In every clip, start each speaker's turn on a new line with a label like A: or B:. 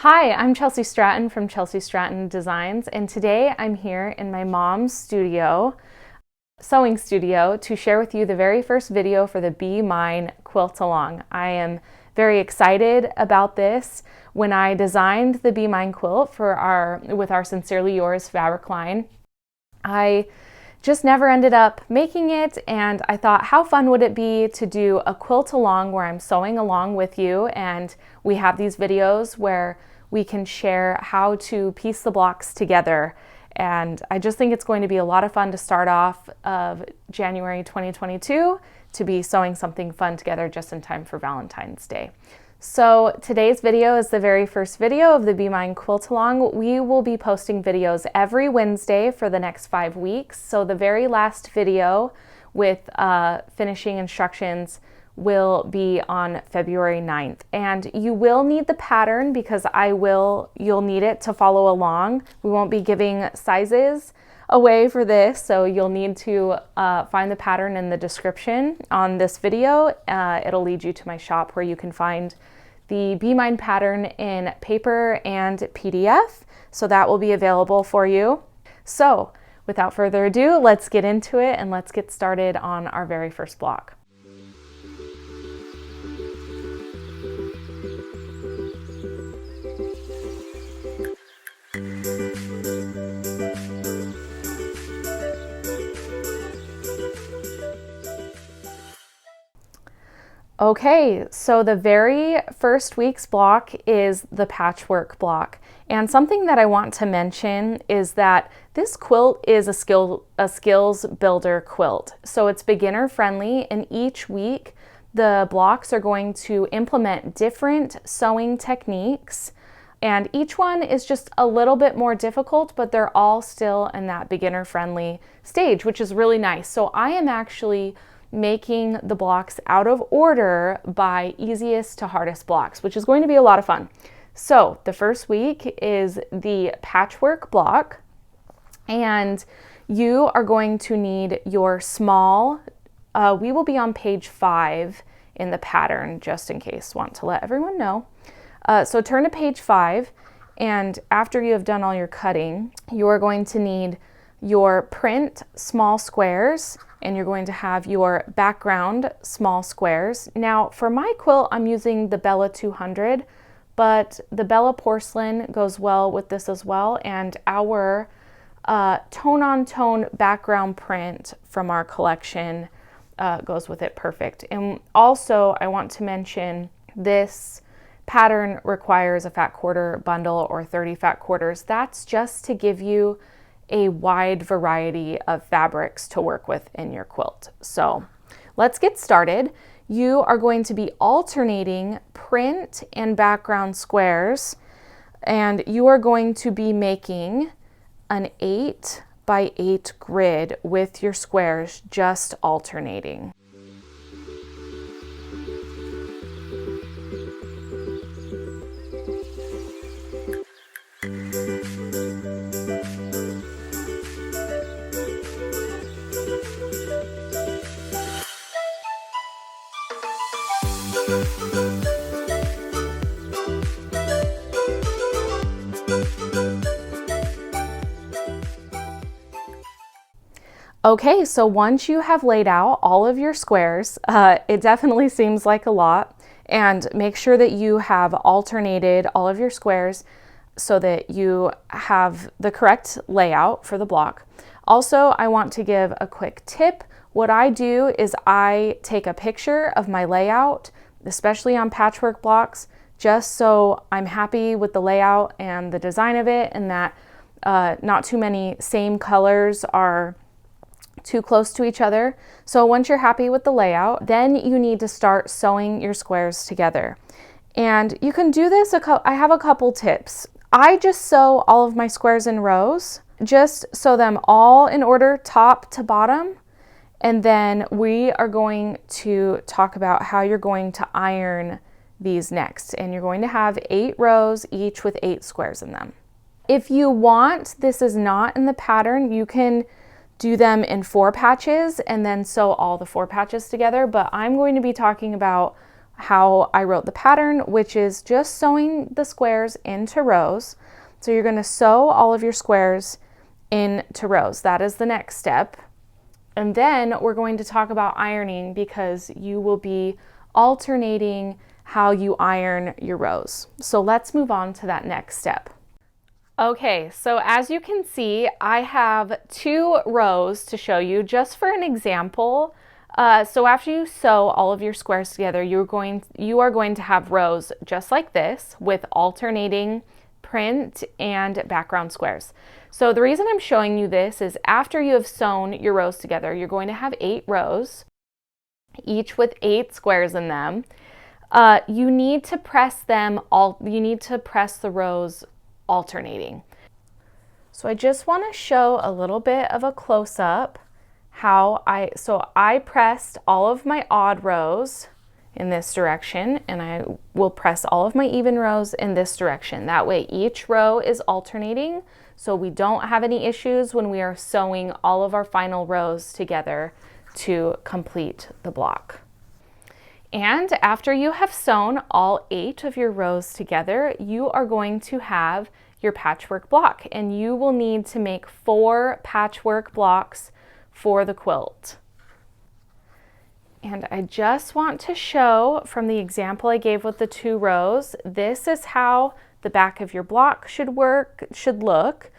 A: Hi, I'm Chelsea Stratton from Chelsea Stratton Designs, and today I'm here in my mom's studio, sewing studio, to share with you the very first video for the Be Mine Quilt Along. I am very excited about this. When I designed the Be Mine quilt with our Sincerely Yours fabric line, I just never ended up making it, and I thought, how fun would it be to do a quilt along where I'm sewing along with you, and we have these videos where we can share how to piece the blocks together. And I just think it's going to be a lot of fun to start off of January 2022 to be sewing something fun together just in time for Valentine's Day. So today's video is the very first video of the Be Mine Quilt Along. We will be posting videos every Wednesday for the next 5 weeks. So the very last video with finishing instructions will be on February 9th. And you will need the pattern because you'll need it to follow along. We won't be giving sizes away for this, so you'll need to find the pattern in the description on this video. It'll lead you to my shop where you can find the Be Mine pattern in paper and PDF, so that will be available for you. So without further ado, let's get into it and let's get started on our very first block. Okay, so the very first week's block is the patchwork block. And something that I want to mention is that this quilt is a skills builder quilt. So it's beginner friendly, and each week the blocks are going to implement different sewing techniques. And each one is just a little bit more difficult, but they're all still in that beginner friendly stage, which is really nice. So I am actually making the blocks out of order by easiest to hardest blocks, which is going to be a lot of fun. So the first week is the patchwork block, and you are going to need your small, we will be on page 5 in the pattern, just in case, want to let everyone know. So turn to page 5, and after you have done all your cutting, you are going to need your print small squares, and you're going to have your background small squares. Now for my quilt, I'm using the Bella 200, but the Bella porcelain goes well with this as well, and our tone-on-tone background print from our collection goes with it perfect. And also I want to mention this pattern requires a fat quarter bundle or 30 fat quarters. That's just to give you a wide variety of fabrics to work with in your quilt. So let's get started. You are going to be alternating print and background squares, and you are going to be making an 8 by 8 grid with your squares just alternating. Okay, so once you have laid out all of your squares, it definitely seems like a lot, and make sure that you have alternated all of your squares so that you have the correct layout for the block. Also, I want to give a quick tip. What I do is I take a picture of my layout, especially on patchwork blocks, just so I'm happy with the layout and the design of it, and that not too many same colors are too close to each other. So once you're happy with the layout, then you need to start sewing your squares together. And you can do this, I have a couple tips. I just sew all of my squares in rows, just sew them all in order top to bottom. And then we are going to talk about how you're going to iron these next. And you're going to have 8 rows, each with 8 squares in them. If you want, this is not in the pattern, you can do them in 4 patches and then sew all the 4 patches together, but I'm going to be talking about how I wrote the pattern, which is just sewing the squares into rows. So you're going to sew all of your squares into rows. That is the next step. And then we're going to talk about ironing, because you will be alternating how you iron your rows. So let's move on to that next step. Okay, so as you can see, I have 2 rows to show you just for an example. So after you sew all of your squares together, you are going to have rows just like this with alternating print and background squares. So the reason I'm showing you this is after you have sewn your rows together, you're going to have 8 rows, each with 8 squares in them. You need to press the rows alternating. So I just want to show a little bit of a close-up how I pressed all of my odd rows in this direction, and I will press all of my even rows in this direction. That way each row is alternating, so we don't have any issues when we are sewing all of our final rows together to complete the block. And after you have sewn all 8 of your rows together, you are going to have your patchwork block, and you will need to make 4 patchwork blocks for the quilt. And I just want to show from the example I gave with the 2 rows, this is how the back of your block should look.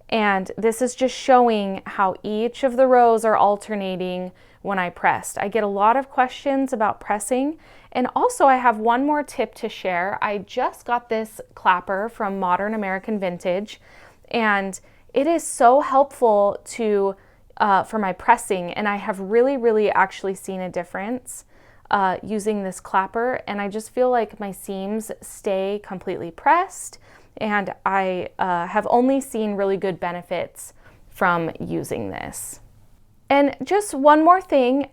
A: And this is just showing how each of the rows are alternating when I pressed. I get a lot of questions about pressing. And also I have one more tip to share. I just got this clapper from Modern American Vintage, and it is so helpful for my pressing, and I have really actually seen a difference using this clapper, and I just feel like my seams stay completely pressed, and I have only seen really good benefits from using this. And just one more thing,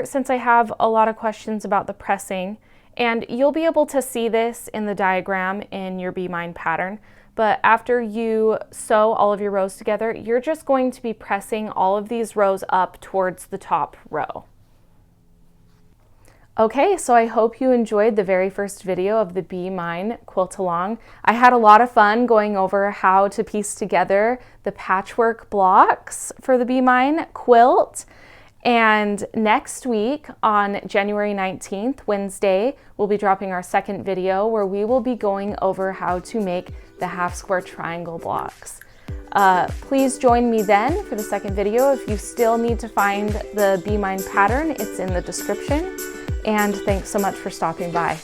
A: since I have a lot of questions about the pressing, and you'll be able to see this in the diagram in your Be Mine pattern, but after you sew all of your rows together, you're just going to be pressing all of these rows up towards the top row. Okay, so I hope you enjoyed the very first video of the Be Mine Quilt Along. I had a lot of fun going over how to piece together the patchwork blocks for the Be Mine quilt. And next week on January 19th, Wednesday, we'll be dropping our second video where we will be going over how to make the half square triangle blocks. Please join me then for the second video. If you still need to find the Be Mine pattern, it's in the description. And thanks so much for stopping by.